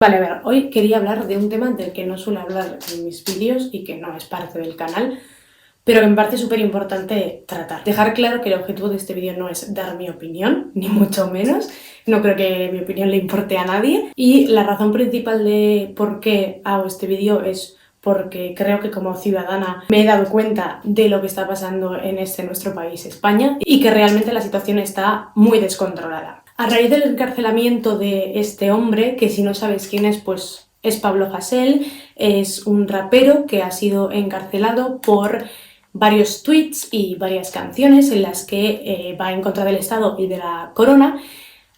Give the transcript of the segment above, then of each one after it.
Vale, a ver, hoy quería hablar de un tema del que no suelo hablar en mis vídeos y que no es parte del canal, pero que me parece súper importante tratar. Dejar claro que el objetivo de este vídeo no es dar mi opinión, ni mucho menos. No creo que mi opinión le importe a nadie. Y la razón principal de por qué hago este vídeo es porque creo que como ciudadana me he dado cuenta de lo que está pasando en nuestro país, España, y que realmente la situación está muy descontrolada. A raíz del encarcelamiento de este hombre, que si no sabes quién es, pues es Pablo Hasél, es un rapero que ha sido encarcelado por varios tweets y varias canciones en las que va en contra del Estado y de la corona.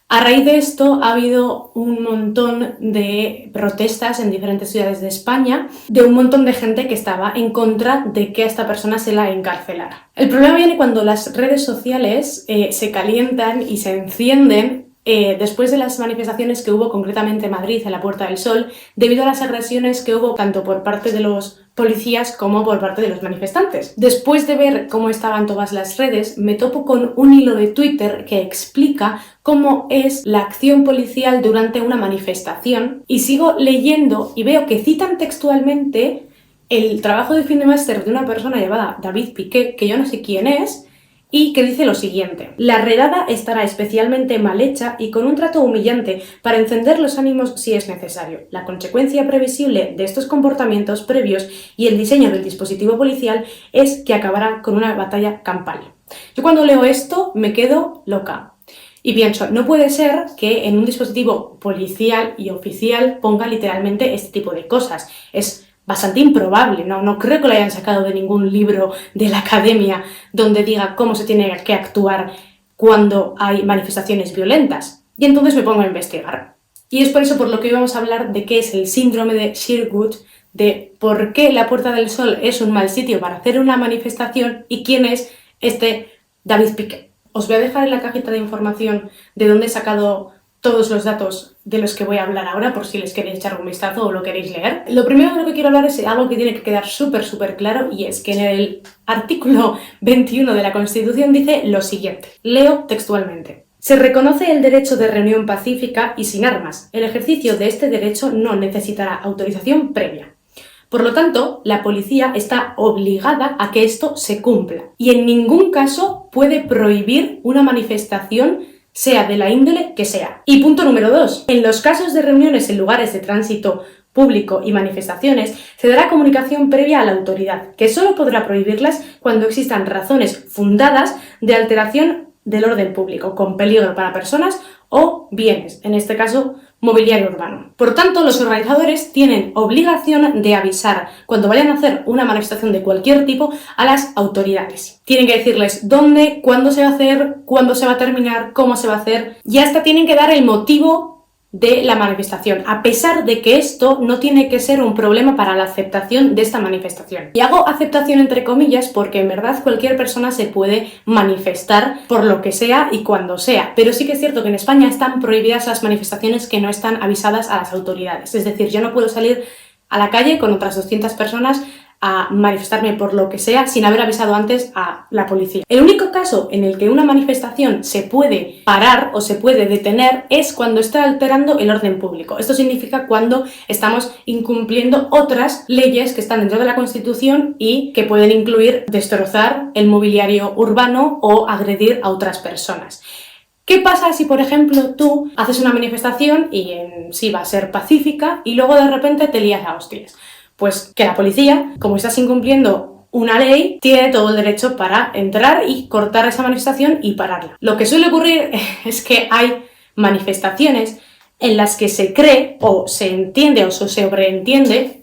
A raíz de esto ha habido un montón de protestas en diferentes ciudades de España de un montón de gente que estaba en contra de que a esta persona se la encarcelara. El problema viene cuando las redes sociales se calientan y se encienden después de las manifestaciones que hubo concretamente en Madrid, en la Puerta del Sol, debido a las agresiones que hubo tanto por parte de los policías como por parte de los manifestantes. Después de ver cómo estaban todas las redes, me topo con un hilo de Twitter que explica cómo es la acción policial durante una manifestación y sigo leyendo y veo que citan textualmente el trabajo de fin de máster de una persona llamada David Piqué, que yo no sé quién es, y que dice lo siguiente: la redada estará especialmente mal hecha y con un trato humillante para encender los ánimos si es necesario. La consecuencia previsible de estos comportamientos previos y el diseño del dispositivo policial es que acabará con una batalla campal. Yo cuando leo esto me quedo loca y pienso, no puede ser que en un dispositivo policial y oficial ponga literalmente este tipo de cosas. Es bastante improbable, no creo que lo hayan sacado de ningún libro de la academia donde diga cómo se tiene que actuar cuando hay manifestaciones violentas. Y entonces me pongo a investigar. Y es por eso por lo que hoy vamos a hablar de qué es el síndrome de Sherwood, de por qué la Puerta del Sol es un mal sitio para hacer una manifestación y quién es este David Piqué. Os voy a dejar en la cajita de información de dónde he sacado todos los datos de los que voy a hablar ahora, por si les queréis echar un vistazo o lo queréis leer. Lo primero de lo que quiero hablar es algo que tiene que quedar súper claro, y es que en el artículo 21 de la Constitución dice lo siguiente. Leo textualmente. Se reconoce el derecho de reunión pacífica y sin armas. El ejercicio de este derecho no necesitará autorización previa. Por lo tanto, la policía está obligada a que esto se cumpla y en ningún caso puede prohibir una manifestación, sea de la índole que sea. Y punto número 2. En los casos de reuniones en lugares de tránsito público y manifestaciones, se dará comunicación previa a la autoridad, que solo podrá prohibirlas cuando existan razones fundadas de alteración del orden público, con peligro para personas o bienes, en este caso mobiliario urbano. Por tanto, los organizadores tienen obligación de avisar cuando vayan a hacer una manifestación de cualquier tipo a las autoridades. Tienen que decirles dónde, cuándo se va a hacer, cuándo se va a terminar, cómo se va a hacer, y hasta tienen que dar el motivo de la manifestación, a pesar de que esto no tiene que ser un problema para la aceptación de esta manifestación. Y hago aceptación entre comillas porque en verdad cualquier persona se puede manifestar por lo que sea y cuando sea, pero sí que es cierto que en España están prohibidas las manifestaciones que no están avisadas a las autoridades. Es decir, yo no puedo salir a la calle con otras 200 personas a manifestarme por lo que sea sin haber avisado antes a la policía. El único caso en el que una manifestación se puede parar o se puede detener es cuando está alterando el orden público. Esto significa cuando estamos incumpliendo otras leyes que están dentro de la Constitución y que pueden incluir destrozar el mobiliario urbano o agredir a otras personas. ¿Qué pasa si, por ejemplo, tú haces una manifestación y sí va a ser pacífica y luego de repente te lías a hostias? Pues que la policía, como estás incumpliendo una ley, tiene todo el derecho para entrar y cortar esa manifestación y pararla. Lo que suele ocurrir es que hay manifestaciones en las que se cree o se entiende o se sobreentiende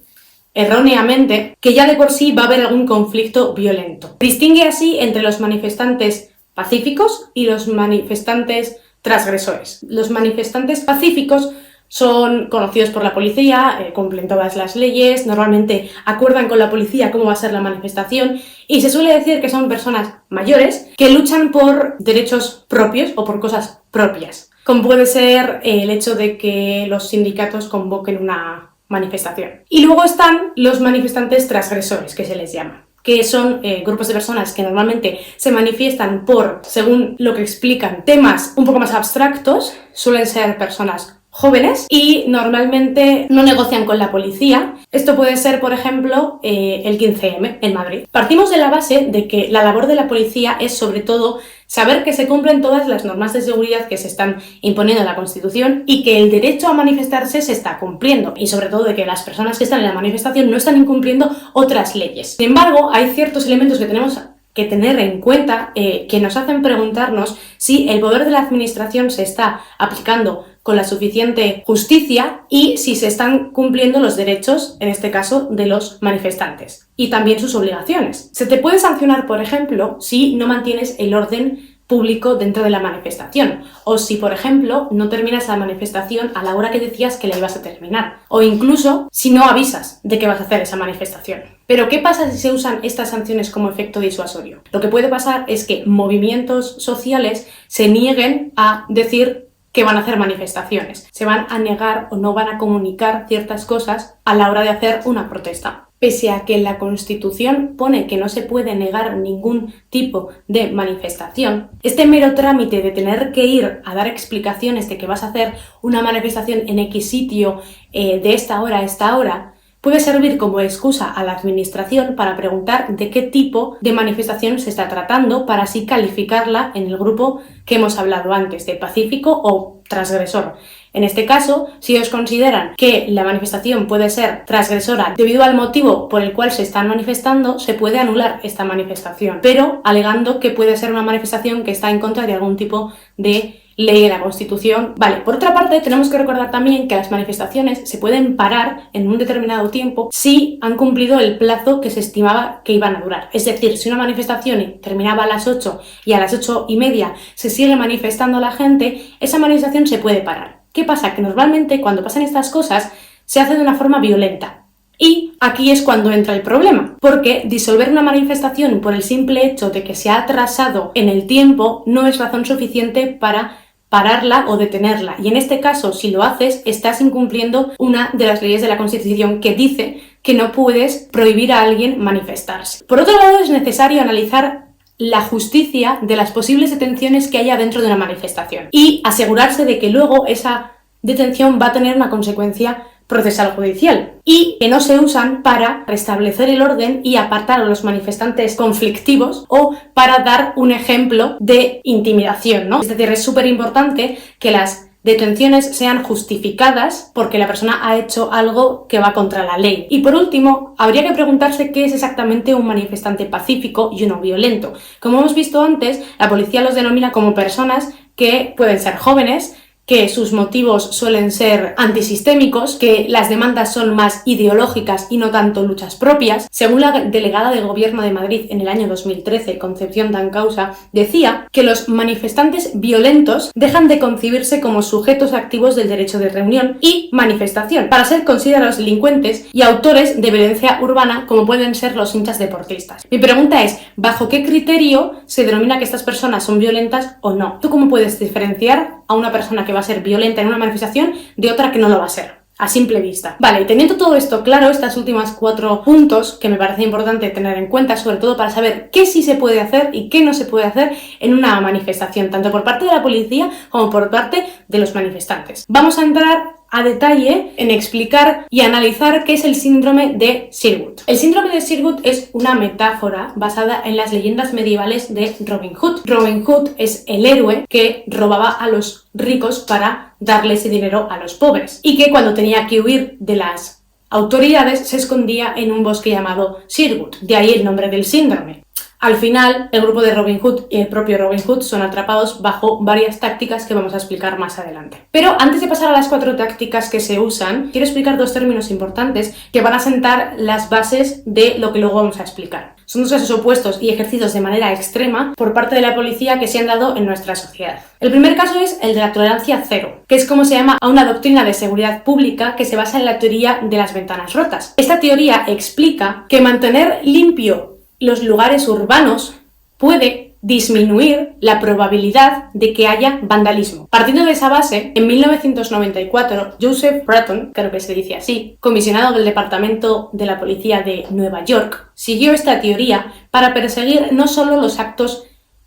erróneamente que ya de por sí va a haber algún conflicto violento. Distingue así entre los manifestantes pacíficos y los manifestantes transgresores. Los manifestantes pacíficos son conocidos por la policía, cumplen todas las leyes, normalmente acuerdan con la policía cómo va a ser la manifestación y se suele decir que son personas mayores que luchan por derechos propios o por cosas propias, como puede ser el hecho de que los sindicatos convoquen una manifestación. Y luego están los manifestantes transgresores, que se les llama, que son grupos de personas que normalmente se manifiestan por, según lo que explican, temas un poco más abstractos. Suelen ser personas jóvenes y normalmente no negocian con la policía. Esto puede ser, por ejemplo, el 15M en Madrid. Partimos de la base de que la labor de la policía es sobre todo saber que se cumplen todas las normas de seguridad que se están imponiendo en la Constitución y que el derecho a manifestarse se está cumpliendo, y sobre todo de que las personas que están en la manifestación no están incumpliendo otras leyes. Sin embargo, hay ciertos elementos que tenemos que tener en cuenta que nos hacen preguntarnos si el poder de la administración se está aplicando con la suficiente justicia y si se están cumpliendo los derechos, en este caso, de los manifestantes y también sus obligaciones. Se te puede sancionar, por ejemplo, si no mantienes el orden público dentro de la manifestación, o si, por ejemplo, no terminas la manifestación a la hora que decías que la ibas a terminar, o incluso si no avisas de que vas a hacer esa manifestación. Pero ¿qué pasa si se usan estas sanciones como efecto disuasorio? Lo que puede pasar es que movimientos sociales se nieguen a decir que van a hacer manifestaciones, se van a negar o no van a comunicar ciertas cosas a la hora de hacer una protesta. Pese a que la Constitución pone que no se puede negar ningún tipo de manifestación, este mero trámite de tener que ir a dar explicaciones de que vas a hacer una manifestación en X sitio de esta hora a esta hora, puede servir como excusa a la administración para preguntar de qué tipo de manifestación se está tratando para así calificarla en el grupo que hemos hablado antes, de pacífico o transgresor. En este caso, si ellos consideran que la manifestación puede ser transgresora debido al motivo por el cual se están manifestando, se puede anular esta manifestación, pero alegando que puede ser una manifestación que está en contra de algún tipo de ley de la Constitución. Vale, por otra parte, tenemos que recordar también que las manifestaciones se pueden parar en un determinado tiempo si han cumplido el plazo que se estimaba que iban a durar. Es decir, si una manifestación terminaba a las 8 y a las 8:30 se sigue manifestando la gente, esa manifestación se puede parar. ¿Qué pasa? Que normalmente cuando pasan estas cosas se hace de una forma violenta. Y aquí es cuando entra el problema, porque disolver una manifestación por el simple hecho de que se ha atrasado en el tiempo no es razón suficiente para pararla o detenerla. Y en este caso, si lo haces, estás incumpliendo una de las leyes de la Constitución que dice que no puedes prohibir a alguien manifestarse. Por otro lado, es necesario analizar la justicia de las posibles detenciones que haya dentro de una manifestación y asegurarse de que luego esa detención va a tener una consecuencia procesal judicial y que no se usan para restablecer el orden y apartar a los manifestantes conflictivos o para dar un ejemplo de intimidación, ¿no? Es decir, es súper importante que las detenciones sean justificadas porque la persona ha hecho algo que va contra la ley. Y por último, habría que preguntarse qué es exactamente un manifestante pacífico y uno violento. Como hemos visto antes, la policía los denomina como personas que pueden ser jóvenes, que sus motivos suelen ser antisistémicos, que las demandas son más ideológicas y no tanto luchas propias. Según la delegada de Gobierno de Madrid en el año 2013, Concepción Dancausa, decía que los manifestantes violentos dejan de concebirse como sujetos activos del derecho de reunión y manifestación para ser considerados delincuentes y autores de violencia urbana como pueden ser los hinchas deportistas. Mi pregunta es, ¿bajo qué criterio se denomina que estas personas son violentas o no? ¿Tú cómo puedes diferenciar a una persona que va a ser violenta en una manifestación de otra que no lo va a ser, a simple vista? Vale, teniendo todo esto claro, estas últimas 4 puntos que me parece importante tener en cuenta, sobre todo para saber qué sí se puede hacer y qué no se puede hacer en una manifestación, tanto por parte de la policía como por parte de los manifestantes. Vamos a entrar a detalle en explicar y analizar qué es el síndrome de Sherwood. El síndrome de Sherwood es una metáfora basada en las leyendas medievales de Robin Hood. Robin Hood es el héroe que robaba a los ricos para darle ese dinero a los pobres y que cuando tenía que huir de las autoridades se escondía en un bosque llamado Sherwood, de ahí el nombre del síndrome. Al final, el grupo de Robin Hood y el propio Robin Hood son atrapados bajo varias tácticas que vamos a explicar más adelante. Pero antes de pasar a las 4 tácticas que se usan, quiero explicar 2 términos importantes que van a sentar las bases de lo que luego vamos a explicar. Son 2 casos opuestos y ejercidos de manera extrema por parte de la policía que se han dado en nuestra sociedad. El primer caso es el de la tolerancia cero, que es como se llama a una doctrina de seguridad pública que se basa en la teoría de las ventanas rotas. Esta teoría explica que mantener limpio los lugares urbanos puede disminuir la probabilidad de que haya vandalismo. Partiendo de esa base, en 1994, Joseph Bratton, creo que se dice así, comisionado del Departamento de la Policía de Nueva York, siguió esta teoría para perseguir no solo los actos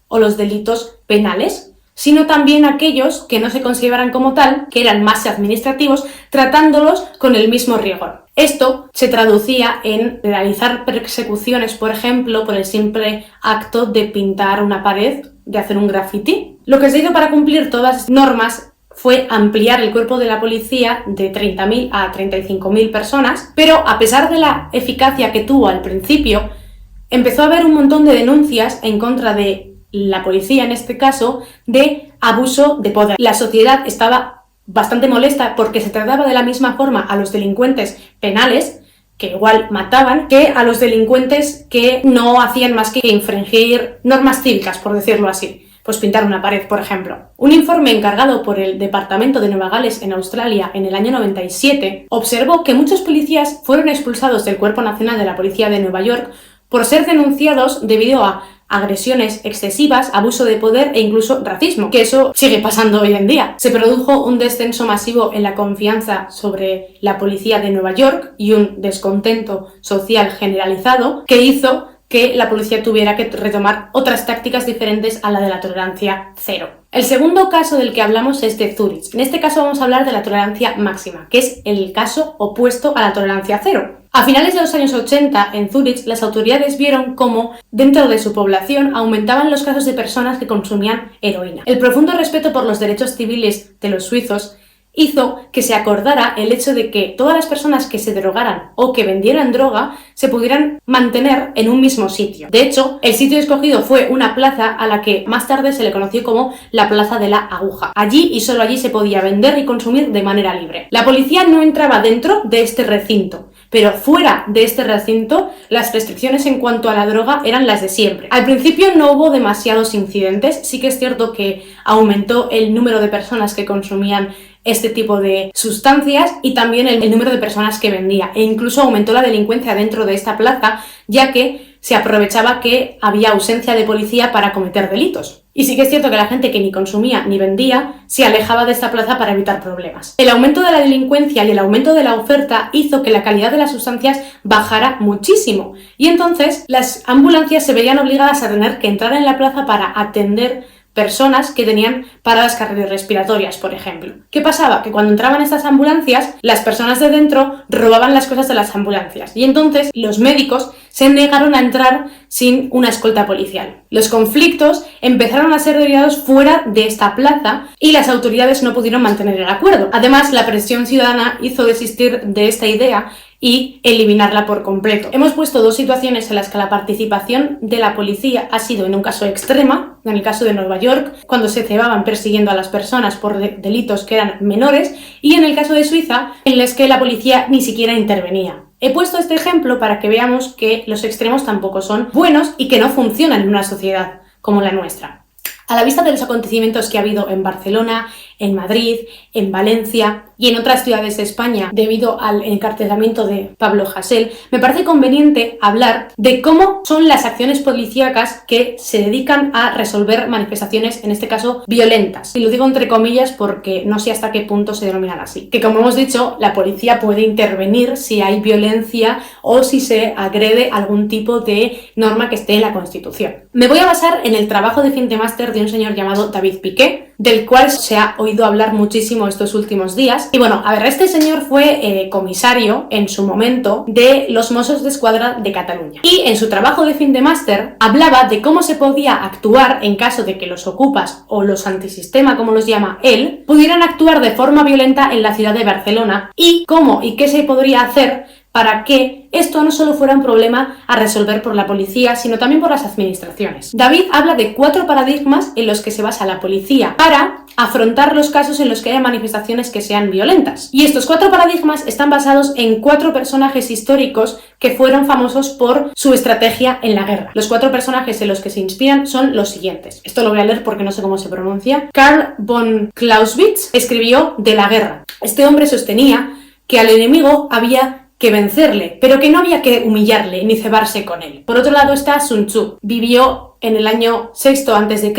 o los delitos penales, sino también aquellos que no se consideraban como tal, que eran más administrativos, tratándolos con el mismo rigor. Esto se traducía en realizar persecuciones, por ejemplo, por el simple acto de pintar una pared, de hacer un graffiti. Lo que se hizo para cumplir todas estas normas fue ampliar el cuerpo de la policía de 30.000 a 35.000 personas, pero a pesar de la eficacia que tuvo al principio, empezó a haber un montón de denuncias en contra de la policía, en este caso, de abuso de poder. La sociedad estaba bastante molesta porque se trataba de la misma forma a los delincuentes penales, que igual mataban, que a los delincuentes que no hacían más que infringir normas cívicas, por decirlo así. Pues pintar una pared, por ejemplo. Un informe encargado por el Departamento de Nueva Gales en Australia en el año 97 observó que muchos policías fueron expulsados del Cuerpo Nacional de la Policía de Nueva York por ser denunciados debido a agresiones excesivas, abuso de poder e incluso racismo, que eso sigue pasando hoy en día. Se produjo un descenso masivo en la confianza sobre la policía de Nueva York y un descontento social generalizado que hizo que la policía tuviera que retomar otras tácticas diferentes a la de la tolerancia cero. El segundo caso del que hablamos es de Zurich. En este caso vamos a hablar de la tolerancia máxima, que es el caso opuesto a la tolerancia cero. A finales de los años 80, en Zurich, las autoridades vieron cómo dentro de su población aumentaban los casos de personas que consumían heroína. El profundo respeto por los derechos civiles de los suizos hizo que se acordara el hecho de que todas las personas que se drogaran o que vendieran droga se pudieran mantener en un mismo sitio. De hecho, el sitio escogido fue una plaza a la que más tarde se le conoció como la Plaza de la Aguja. Allí y solo allí se podía vender y consumir de manera libre. La policía no entraba dentro de este recinto, pero fuera de este recinto las restricciones en cuanto a la droga eran las de siempre. Al principio no hubo demasiados incidentes, sí que es cierto que aumentó el número de personas que consumían este tipo de sustancias y también el número de personas que vendía, e incluso aumentó la delincuencia dentro de esta plaza, ya que se aprovechaba que había ausencia de policía para cometer delitos. Y sí que es cierto que la gente que ni consumía ni vendía se alejaba de esta plaza para evitar problemas. El aumento de la delincuencia y el aumento de la oferta hizo que la calidad de las sustancias bajara muchísimo, y entonces las ambulancias se veían obligadas a tener que entrar en la plaza para atender personas que tenían paradas cardiorrespiratorias, por ejemplo. ¿Qué pasaba? Que cuando entraban estas ambulancias, las personas de dentro robaban las cosas de las ambulancias y entonces los médicos se negaron a entrar sin una escolta policial. Los conflictos empezaron a ser derivados fuera de esta plaza y las autoridades no pudieron mantener el acuerdo. Además, la presión ciudadana hizo desistir de esta idea y eliminarla por completo. Hemos puesto dos situaciones en las que la participación de la policía ha sido en un caso extrema, en el caso de Nueva York, cuando se cebaban persiguiendo a las personas por delitos que eran menores, y en el caso de Suiza, en los que la policía ni siquiera intervenía. He puesto este ejemplo para que veamos que los extremos tampoco son buenos y que no funcionan en una sociedad como la nuestra. A la vista de los acontecimientos que ha habido en Barcelona, en Madrid, en Valencia y en otras ciudades de España debido al encarcelamiento de Pablo Hasél, me parece conveniente hablar de cómo son las acciones policíacas que se dedican a resolver manifestaciones, en este caso, violentas. Y lo digo entre comillas porque no sé hasta qué punto se denominan así. Que como hemos dicho, la policía puede intervenir si hay violencia o si se agrede algún tipo de norma que esté en la Constitución. Me voy a basar en el trabajo de fin de máster de un señor llamado David Piqué, del cual se ha oído hablar muchísimo estos últimos días. Y bueno, a ver, este señor fue comisario en su momento de los Mossos d'Esquadra de Cataluña. Y en su trabajo de fin de máster hablaba de cómo se podía actuar en caso de que los ocupas o los antisistema, como los llama él, pudieran actuar de forma violenta en la ciudad de Barcelona y cómo y qué se podría hacer para que esto no solo fuera un problema a resolver por la policía, sino también por las administraciones. David habla de 4 paradigmas en los que se basa la policía para afrontar los casos en los que haya manifestaciones que sean violentas. Y estos 4 paradigmas están basados en 4 personajes históricos que fueron famosos por su estrategia en la guerra. Los 4 personajes en los que se inspiran son los siguientes. Esto lo voy a leer porque no sé cómo se pronuncia. Karl von Clausewitz escribió de la guerra. Este hombre sostenía que al enemigo había que vencerle, pero que no había que humillarle ni cebarse con él. Por otro lado está Sun Tzu. Vivió en el año 6 a.C.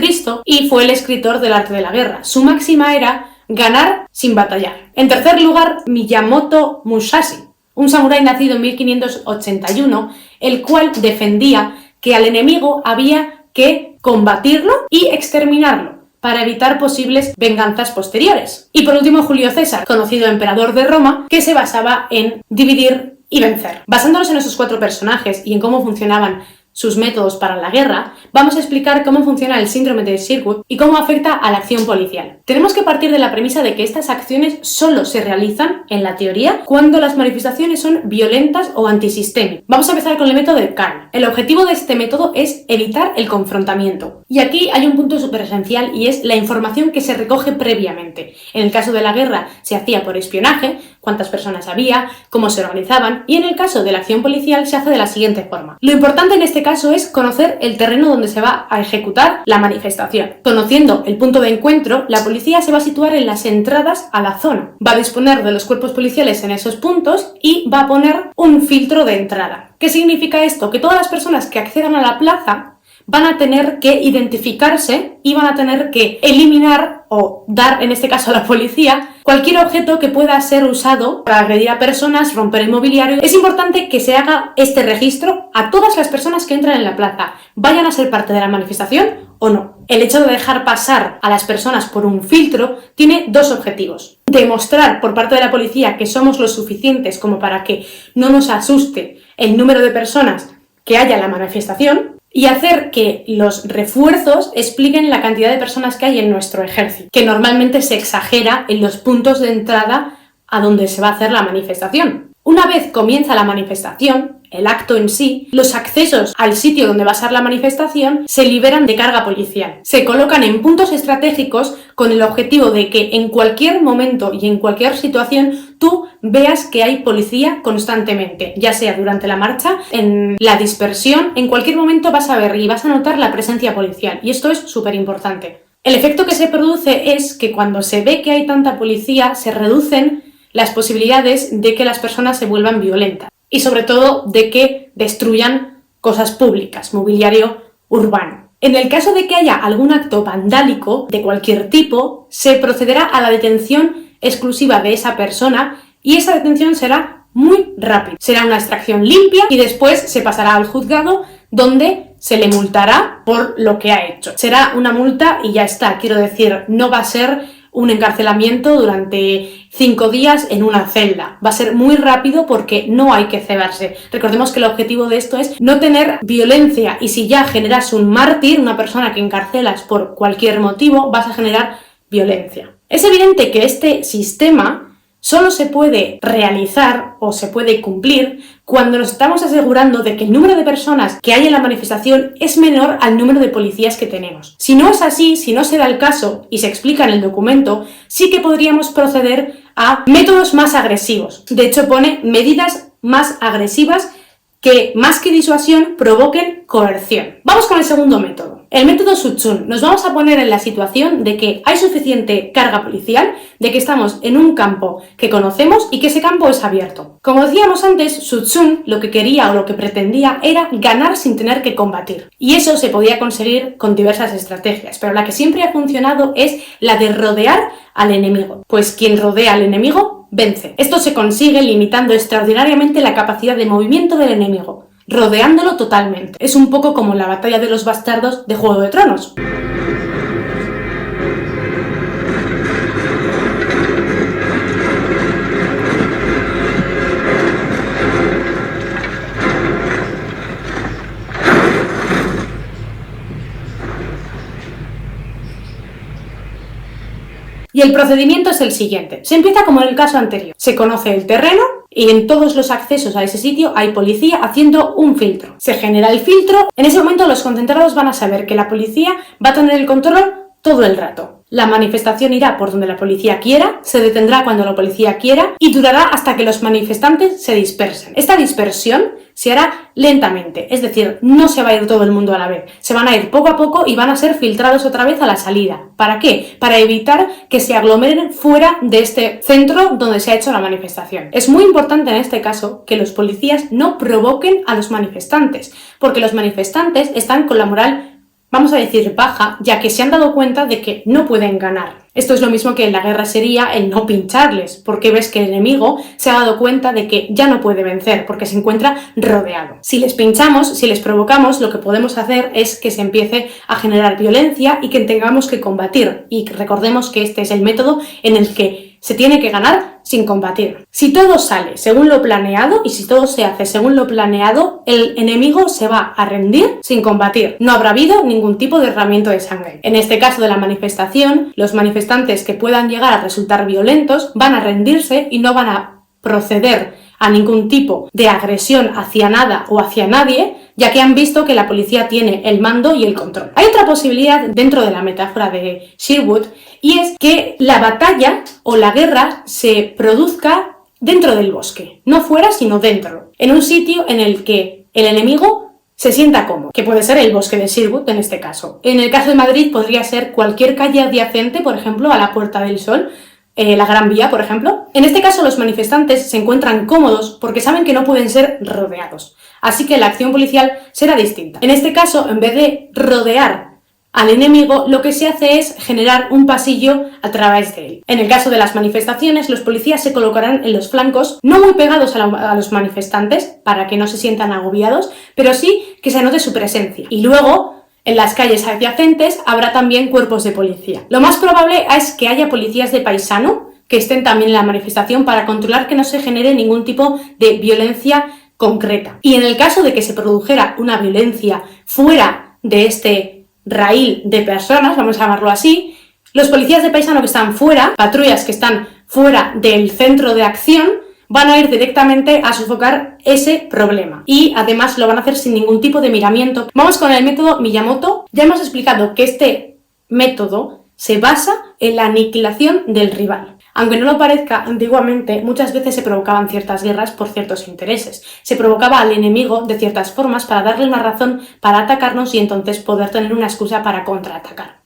y fue el escritor del arte de la guerra. Su máxima era ganar sin batallar. En tercer lugar, Miyamoto Musashi, un samurái nacido en 1581, el cual defendía que al enemigo había que combatirlo y exterminarlo, para evitar posibles venganzas posteriores. Y por último, Julio César, conocido emperador de Roma, que se basaba en dividir y vencer. Basándonos en esos 4 personajes y en cómo funcionaban sus métodos para la guerra, vamos a explicar cómo funciona el síndrome de Sherwood y cómo afecta a la acción policial. Tenemos que partir de la premisa de que estas acciones solo se realizan, en la teoría, cuando las manifestaciones son violentas o antisistémicas. Vamos a empezar con el método de Karl. El objetivo de este método es evitar el confrontamiento. Y aquí hay un punto súper esencial y es la información que se recoge previamente. En el caso de la guerra se hacía por espionaje, cuántas personas había, cómo se organizaban, y en el caso de la acción policial se hace de la siguiente forma. Lo importante en este caso es conocer el terreno donde se va a ejecutar la manifestación. Conociendo el punto de encuentro, la policía se va a situar en las entradas a la zona. Va a disponer de los cuerpos policiales en esos puntos y va a poner un filtro de entrada. ¿Qué significa esto? Que todas las personas que accedan a la plaza van a tener que identificarse y van a tener que eliminar o dar, en este caso a la policía, cualquier objeto que pueda ser usado para agredir a personas, romper el mobiliario. Es importante que se haga este registro a todas las personas que entran en la plaza, vayan a ser parte de la manifestación o no. El hecho de dejar pasar a las personas por un filtro tiene 2 objetivos. Demostrar por parte de la policía que somos lo suficientes como para que no nos asuste el número de personas que haya en la manifestación, y hacer que los refuerzos expliquen la cantidad de personas que hay en nuestro ejército, que normalmente se exagera en los puntos de entrada a donde se va a hacer la manifestación. Una vez comienza la manifestación, el acto en sí, los accesos al sitio donde va a ser la manifestación se liberan de carga policial. Se colocan en puntos estratégicos con el objetivo de que en cualquier momento y en cualquier situación tú veas que hay policía constantemente, ya sea durante la marcha, en la dispersión, en cualquier momento vas a ver y vas a notar la presencia policial, y esto es súper importante. El efecto que se produce es que cuando se ve que hay tanta policía se reducen las posibilidades de que las personas se vuelvan violentas y sobre todo de que destruyan cosas públicas, mobiliario urbano. En el caso de que haya algún acto vandálico de cualquier tipo, se procederá a la detención exclusiva de esa persona y esa detención será muy rápida. Será una extracción limpia y después se pasará al juzgado donde se le multará por lo que ha hecho. Será una multa y ya está, quiero decir, no va a ser un encarcelamiento durante 5 días en una celda. Va a ser muy rápido porque no hay que cebarse. Recordemos que el objetivo de esto es no tener violencia, y si ya generas un mártir, una persona que encarcelas por cualquier motivo, vas a generar violencia. Es evidente que este sistema solo se puede realizar o se puede cumplir cuando nos estamos asegurando de que el número de personas que hay en la manifestación es menor al número de policías que tenemos. Si no es así, si no se da el caso y se explica en el documento, sí que podríamos proceder a métodos más agresivos. De hecho, pone medidas más agresivas que, más que disuasión, provoquen coerción. Vamos con el segundo método. El método Sutsun. Nos vamos a poner en la situación de que hay suficiente carga policial, de que estamos en un campo que conocemos y que ese campo es abierto. Como decíamos antes, Sutsun lo que quería o lo que pretendía era ganar sin tener que combatir. Y eso se podía conseguir con diversas estrategias, pero la que siempre ha funcionado es la de rodear al enemigo. Pues quien rodea al enemigo vence. Esto se consigue limitando extraordinariamente la capacidad de movimiento del enemigo, rodeándolo totalmente. Es un poco como la batalla de los bastardos de Juego de Tronos. Y el procedimiento es el siguiente. Se empieza como en el caso anterior. Se conoce el terreno y en todos los accesos a ese sitio hay policía haciendo un filtro. Se genera el filtro. En ese momento los concentrados van a saber que la policía va a tener el control todo el rato. La manifestación irá por donde la policía quiera, se detendrá cuando la policía quiera y durará hasta que los manifestantes se dispersen. Esta dispersión se hará lentamente, es decir, no se va a ir todo el mundo a la vez. Se van a ir poco a poco y van a ser filtrados otra vez a la salida. ¿Para qué? Para evitar que se aglomeren fuera de este centro donde se ha hecho la manifestación. Es muy importante en este caso que los policías no provoquen a los manifestantes, porque los manifestantes están con la moral, vamos a decir, baja, ya que se han dado cuenta de que no pueden ganar. Esto es lo mismo que en la guerra sería el no pincharles, porque ves que el enemigo se ha dado cuenta de que ya no puede vencer, porque se encuentra rodeado. Si les pinchamos, si les provocamos, lo que podemos hacer es que se empiece a generar violencia y que tengamos que combatir. Y recordemos que este es el método en el que se tiene que ganar sin combatir. Si todo sale según lo planeado y si todo se hace según lo planeado, el enemigo se va a rendir sin combatir. No habrá habido ningún tipo de derramamiento de sangre. En este caso de la manifestación, los manifestantes que puedan llegar a resultar violentos van a rendirse y no van a proceder a ningún tipo de agresión hacia nada o hacia nadie, ya que han visto que la policía tiene el mando y el control. Hay otra posibilidad dentro de la metáfora de Sherwood, y es que la batalla o la guerra se produzca dentro del bosque, no fuera sino dentro, en un sitio en el que el enemigo se sienta cómodo, que puede ser el bosque de Sherwood en este caso. En el caso de Madrid podría ser cualquier calle adyacente, por ejemplo, a la Puerta del Sol, la Gran Vía, por ejemplo. En este caso los manifestantes se encuentran cómodos porque saben que no pueden ser rodeados, así que la acción policial será distinta. En este caso, en vez de rodear al enemigo, lo que se hace es generar un pasillo a través de él. En el caso de las manifestaciones, los policías se colocarán en los flancos, no muy pegados a los manifestantes, para que no se sientan agobiados, pero sí que se note su presencia. Y luego, en las calles adyacentes, habrá también cuerpos de policía. Lo más probable es que haya policías de paisano que estén también en la manifestación para controlar que no se genere ningún tipo de violencia concreta. Y en el caso de que se produjera una violencia fuera de este raíl de personas, vamos a llamarlo así, los policías de paisano que están fuera, patrullas que están fuera del centro de acción, van a ir directamente a sofocar ese problema. Y además lo van a hacer sin ningún tipo de miramiento. Vamos con el método Miyamoto. Ya hemos explicado que este método se basa en la aniquilación del rival. Aunque no lo parezca, antiguamente muchas veces se provocaban ciertas guerras por ciertos intereses. Se provocaba al enemigo de ciertas formas para darle una razón para atacarnos y entonces poder tener una excusa para contraatacar.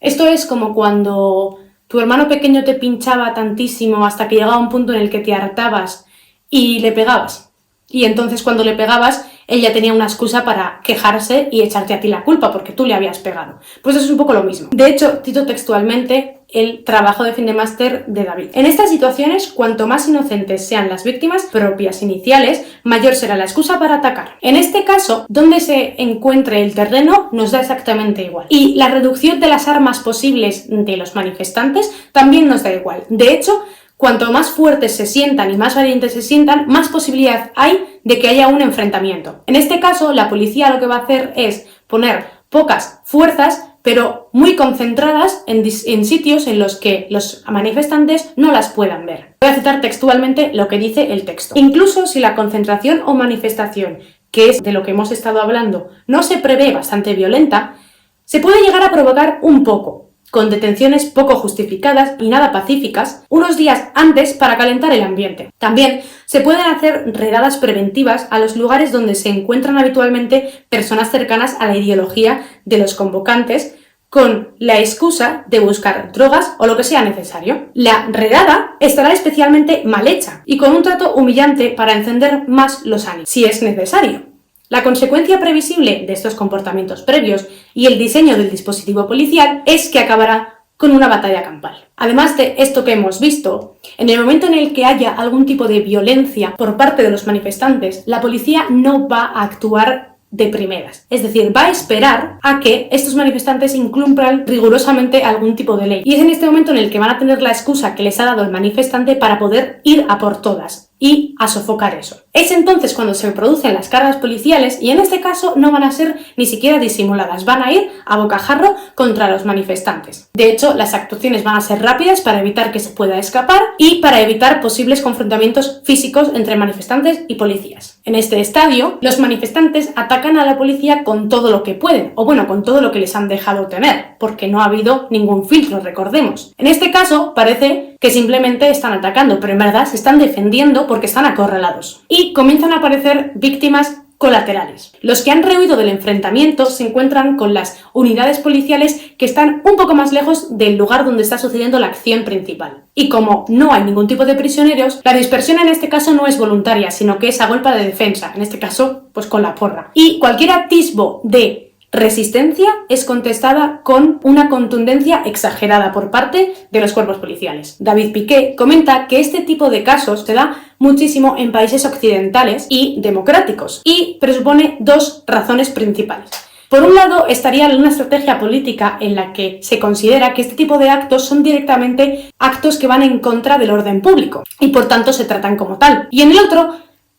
Esto es como cuando tu hermano pequeño te pinchaba tantísimo hasta que llegaba un punto en el que te hartabas y le pegabas. Y entonces cuando le pegabas, él ya tenía una excusa para quejarse y echarte a ti la culpa porque tú le habías pegado. Pues eso es un poco lo mismo. De hecho, cito textualmente el trabajo de fin de máster de David. En estas situaciones, cuanto más inocentes sean las víctimas propias iniciales, mayor será la excusa para atacar. En este caso, donde se encuentre el terreno nos da exactamente igual. Y la reducción de las armas posibles de los manifestantes también nos da igual. De hecho, cuanto más fuertes se sientan y más valientes se sientan, más posibilidad hay de que haya un enfrentamiento. En este caso, la policía lo que va a hacer es poner pocas fuerzas, pero muy concentradas en sitios en los que los manifestantes no las puedan ver. Voy a citar textualmente lo que dice el texto. Incluso si la concentración o manifestación, que es de lo que hemos estado hablando, no se prevé bastante violenta, se puede llegar a provocar un poco, con detenciones poco justificadas y nada pacíficas, unos días antes para calentar el ambiente. También se pueden hacer redadas preventivas a los lugares donde se encuentran habitualmente personas cercanas a la ideología de los convocantes, con la excusa de buscar drogas o lo que sea necesario. La redada estará especialmente mal hecha y con un trato humillante para encender más los ánimos, si es necesario. La consecuencia previsible de estos comportamientos previos y el diseño del dispositivo policial es que acabará con una batalla campal. Además de esto que hemos visto, en el momento en el que haya algún tipo de violencia por parte de los manifestantes, la policía no va a actuar de primeras. Es decir, va a esperar a que estos manifestantes incumplan rigurosamente algún tipo de ley. Y es en este momento en el que van a tener la excusa que les ha dado el manifestante para poder ir a por todas y a sofocar eso. Es entonces cuando se producen las cargas policiales y en este caso no van a ser ni siquiera disimuladas, van a ir a bocajarro contra los manifestantes. De hecho, las actuaciones van a ser rápidas para evitar que se pueda escapar y para evitar posibles confrontamientos físicos entre manifestantes y policías. En este estadio, los manifestantes atacan a la policía con todo lo que pueden, o bueno, con todo lo que les han dejado tener, porque no ha habido ningún filtro, recordemos. En este caso, parece que simplemente están atacando, pero en verdad se están defendiendo porque están acorralados. Y comienzan a aparecer víctimas colaterales. Los que han rehuido del enfrentamiento se encuentran con las unidades policiales que están un poco más lejos del lugar donde está sucediendo la acción principal. Y como no hay ningún tipo de prisioneros, la dispersión en este caso no es voluntaria, sino que es a golpe de defensa, en este caso, pues con la porra. Y cualquier atisbo de resistencia es contestada con una contundencia exagerada por parte de los cuerpos policiales. David Piqué comenta que este tipo de casos se da muchísimo en países occidentales y democráticos y presupone dos razones principales. Por un lado, estaría una estrategia política en la que se considera que este tipo de actos son directamente actos que van en contra del orden público y por tanto se tratan como tal. Y en el otro,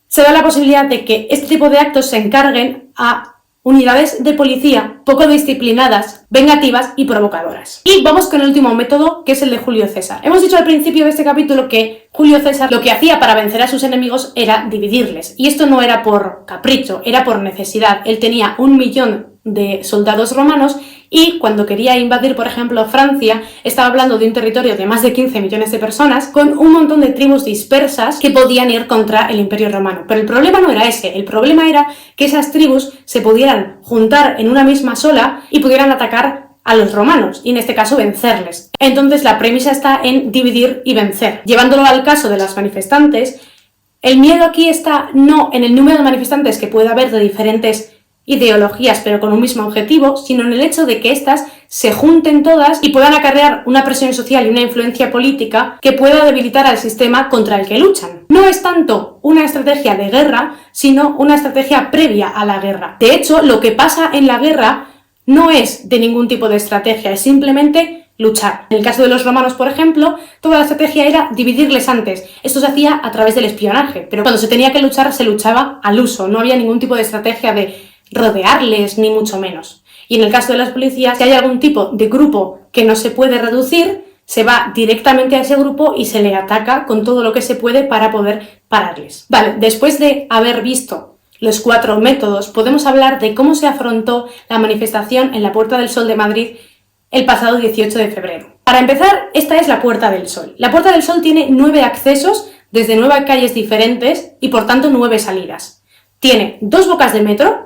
se da la posibilidad de que este tipo de actos se encarguen a unidades de policía poco disciplinadas, vengativas y provocadoras. Y vamos con el último método, que es el de Julio César. Hemos dicho al principio de este capítulo que Julio César lo que hacía para vencer a sus enemigos era dividirles. Y esto no era por capricho, era por necesidad. Él tenía 1 millón de soldados romanos y cuando quería invadir, por ejemplo, Francia, estaba hablando de un territorio de más de 15 millones de personas con un montón de tribus dispersas que podían ir contra el Imperio Romano. Pero el problema no era ese, el problema era que esas tribus se pudieran juntar en una misma sola y pudieran atacar a los romanos, y en este caso vencerles. Entonces la premisa está en dividir y vencer. Llevándolo al caso de las manifestantes, el miedo aquí está no en el número de manifestantes que puede haber de diferentes ideologías pero con un mismo objetivo, sino en el hecho de que éstas se junten todas y puedan acarrear una presión social y una influencia política que pueda debilitar al sistema contra el que luchan. No es tanto una estrategia de guerra, sino una estrategia previa a la guerra. De hecho, lo que pasa en la guerra no es de ningún tipo de estrategia, es simplemente luchar. En el caso de los romanos, por ejemplo, toda la estrategia era dividirles antes. Esto se hacía a través del espionaje, pero cuando se tenía que luchar se luchaba al uso, no había ningún tipo de estrategia de rodearles, ni mucho menos. Y en el caso de las policías, si hay algún tipo de grupo que no se puede reducir, se va directamente a ese grupo y se le ataca con todo lo que se puede para poder pararles. Vale, después de haber visto los 4 métodos, podemos hablar de cómo se afrontó la manifestación en la Puerta del Sol de Madrid el pasado 18 de febrero. Para empezar, esta es la Puerta del Sol. La Puerta del Sol tiene 9 accesos desde 9 calles diferentes y por tanto 9 salidas. Tiene 2 bocas de metro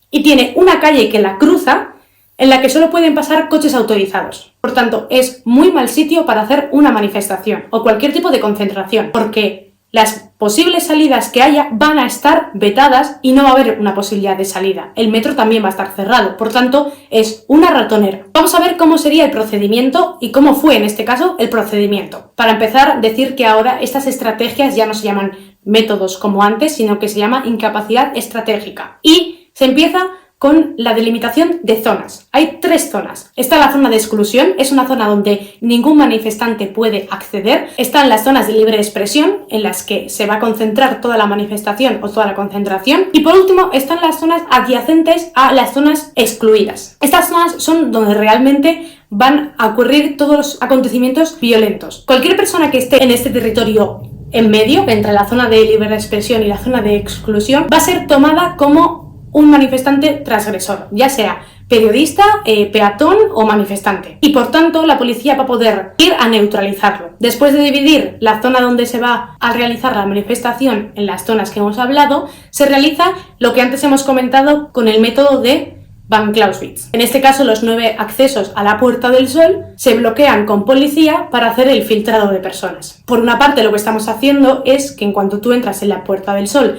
y tiene una calle que la cruza en la que solo pueden pasar coches autorizados. Por tanto, es muy mal sitio para hacer una manifestación o cualquier tipo de concentración, porque las posibles salidas que haya van a estar vetadas y no va a haber una posibilidad de salida. El metro también va a estar cerrado, por tanto, es una ratonera. Vamos a ver cómo sería el procedimiento y cómo fue en este caso el procedimiento. Para empezar, decir que ahora estas estrategias ya no se llaman métodos como antes, sino que se llama incapacidad estratégica. Y se empieza con la delimitación de zonas. Hay 3 zonas. Está la zona de exclusión, es una zona donde ningún manifestante puede acceder. Están las zonas de libre expresión, en las que se va a concentrar toda la manifestación o toda la concentración. Y por último, están las zonas adyacentes a las zonas excluidas. Estas zonas son donde realmente van a ocurrir todos los acontecimientos violentos. Cualquier persona que esté en este territorio en medio, entre la zona de libre expresión y la zona de exclusión, va a ser tomada como un manifestante transgresor, ya sea periodista, peatón o manifestante. Y por tanto, la policía va a poder ir a neutralizarlo. Después de dividir la zona donde se va a realizar la manifestación en las zonas que hemos hablado, se realiza lo que antes hemos comentado con el método de Van Clausewitz. En este caso, los 9 accesos a la Puerta del Sol se bloquean con policía para hacer el filtrado de personas. Por una parte, lo que estamos haciendo es que en cuanto tú entras en la Puerta del Sol,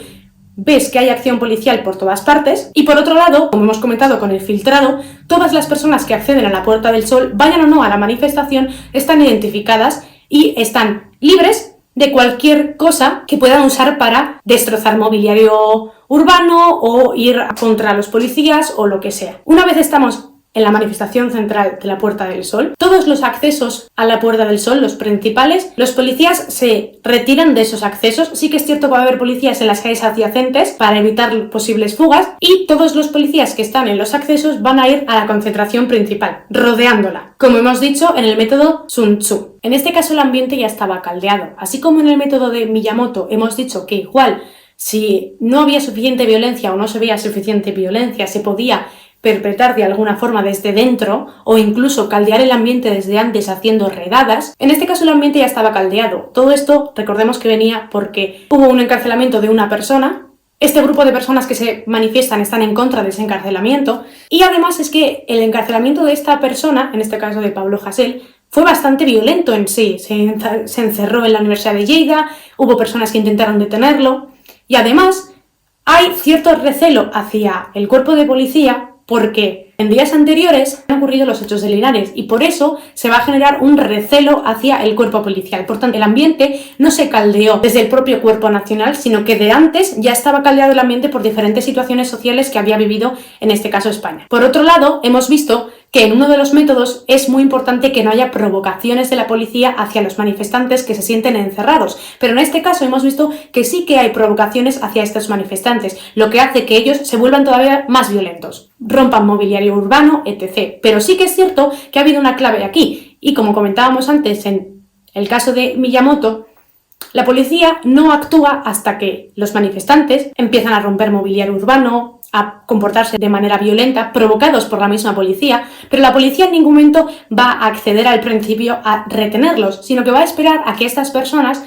ves que hay acción policial por todas partes y por otro lado, como hemos comentado con el filtrado, todas las personas que acceden a la Puerta del Sol, vayan o no a la manifestación, están identificadas y están libres de cualquier cosa que puedan usar para destrozar mobiliario urbano o ir contra los policías o lo que sea. Una vez estamos en la manifestación central de la Puerta del Sol, todos los accesos a la Puerta del Sol, los principales, los policías se retiran de esos accesos. Sí que es cierto que va a haber policías en las calles adyacentes para evitar posibles fugas y todos los policías que están en los accesos van a ir a la concentración principal, rodeándola, como hemos dicho en el método Sun Tzu. En este caso el ambiente ya estaba caldeado, así como en el método de Miyamoto hemos dicho que igual si no había suficiente violencia o no se veía suficiente violencia se podía perpetrar de alguna forma desde dentro o incluso caldear el ambiente desde antes haciendo redadas. En este caso el ambiente ya estaba caldeado. Todo esto recordemos que venía porque hubo un encarcelamiento de una persona. Este grupo de personas que se manifiestan están en contra de ese encarcelamiento y además es que el encarcelamiento de esta persona, en este caso de Pablo Hasél, fue bastante violento en sí. Se encerró en la Universidad de Lleida, hubo personas que intentaron detenerlo y además hay cierto recelo hacia el cuerpo de policía porque en días anteriores han ocurrido los hechos de Linares y por eso se va a generar un recelo hacia el cuerpo policial. Por tanto, el ambiente no se caldeó desde el propio cuerpo nacional, sino que de antes ya estaba caldeado el ambiente por diferentes situaciones sociales que había vivido, en este caso, España. Por otro lado, hemos visto que en uno de los métodos es muy importante que no haya provocaciones de la policía hacia los manifestantes que se sienten encerrados, pero en este caso hemos visto que sí que hay provocaciones hacia estos manifestantes, lo que hace que ellos se vuelvan todavía más violentos, rompan mobiliario urbano, etc. Pero sí que es cierto que ha habido una clave aquí, y como comentábamos antes en el caso de Miyamoto, la policía no actúa hasta que los manifestantes empiezan a romper mobiliario urbano, a comportarse de manera violenta, provocados por la misma policía, pero la policía en ningún momento va a acceder al principio a retenerlos, sino que va a esperar a que estas personas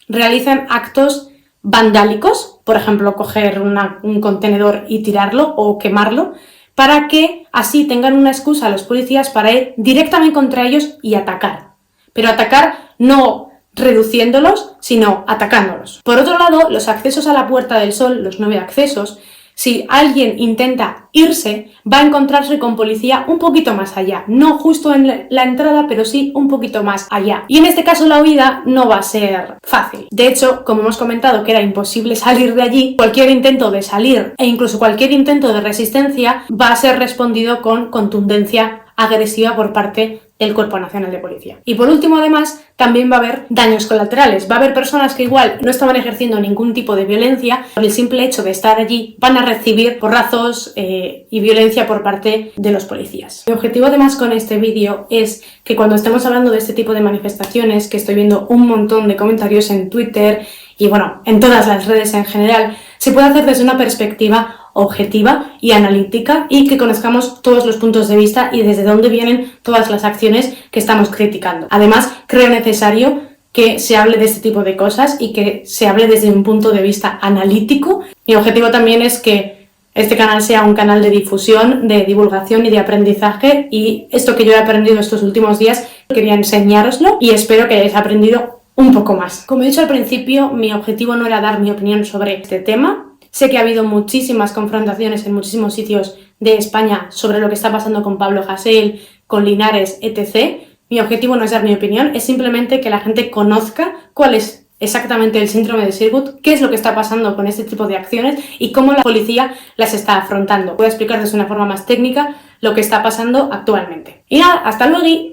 realicen actos vandálicos, por ejemplo, coger un contenedor y tirarlo o quemarlo, para que así tengan una excusa a los policías para ir directamente contra ellos y atacar. Pero atacar no reduciéndolos, sino atacándolos. Por otro lado, los accesos a la Puerta del Sol, los 9 accesos, si alguien intenta irse, va a encontrarse con policía un poquito más allá. No justo en la entrada, pero sí un poquito más allá. Y en este caso la huida no va a ser fácil. De hecho, como hemos comentado que era imposible salir de allí, cualquier intento de salir e incluso cualquier intento de resistencia va a ser respondido con contundencia agresiva por parte del Cuerpo Nacional de Policía. Y por último, además, también va a haber daños colaterales. Va a haber personas que igual no estaban ejerciendo ningún tipo de violencia, por el simple hecho de estar allí van a recibir porrazos y violencia por parte de los policías. Mi objetivo además con este vídeo es que cuando estemos hablando de este tipo de manifestaciones, que estoy viendo un montón de comentarios en Twitter y bueno, en todas las redes en general, se puede hacer desde una perspectiva objetiva y analítica y que conozcamos todos los puntos de vista y desde dónde vienen todas las acciones que estamos criticando. Además, creo necesario que se hable de este tipo de cosas y que se hable desde un punto de vista analítico. Mi objetivo también es que este canal sea un canal de difusión, de divulgación y de aprendizaje, y esto que yo he aprendido estos últimos días quería enseñároslo y espero que hayáis aprendido un poco más. Como he dicho al principio, mi objetivo no era dar mi opinión sobre este tema. Sé que ha habido muchísimas confrontaciones en muchísimos sitios de España sobre lo que está pasando con Pablo Hasél, con Linares, etc. Mi objetivo no es dar mi opinión, es simplemente que la gente conozca cuál es exactamente el síndrome de Sherwood, qué es lo que está pasando con este tipo de acciones y cómo la policía las está afrontando. Voy a explicar de una forma más técnica lo que está pasando actualmente. Y nada, hasta luego.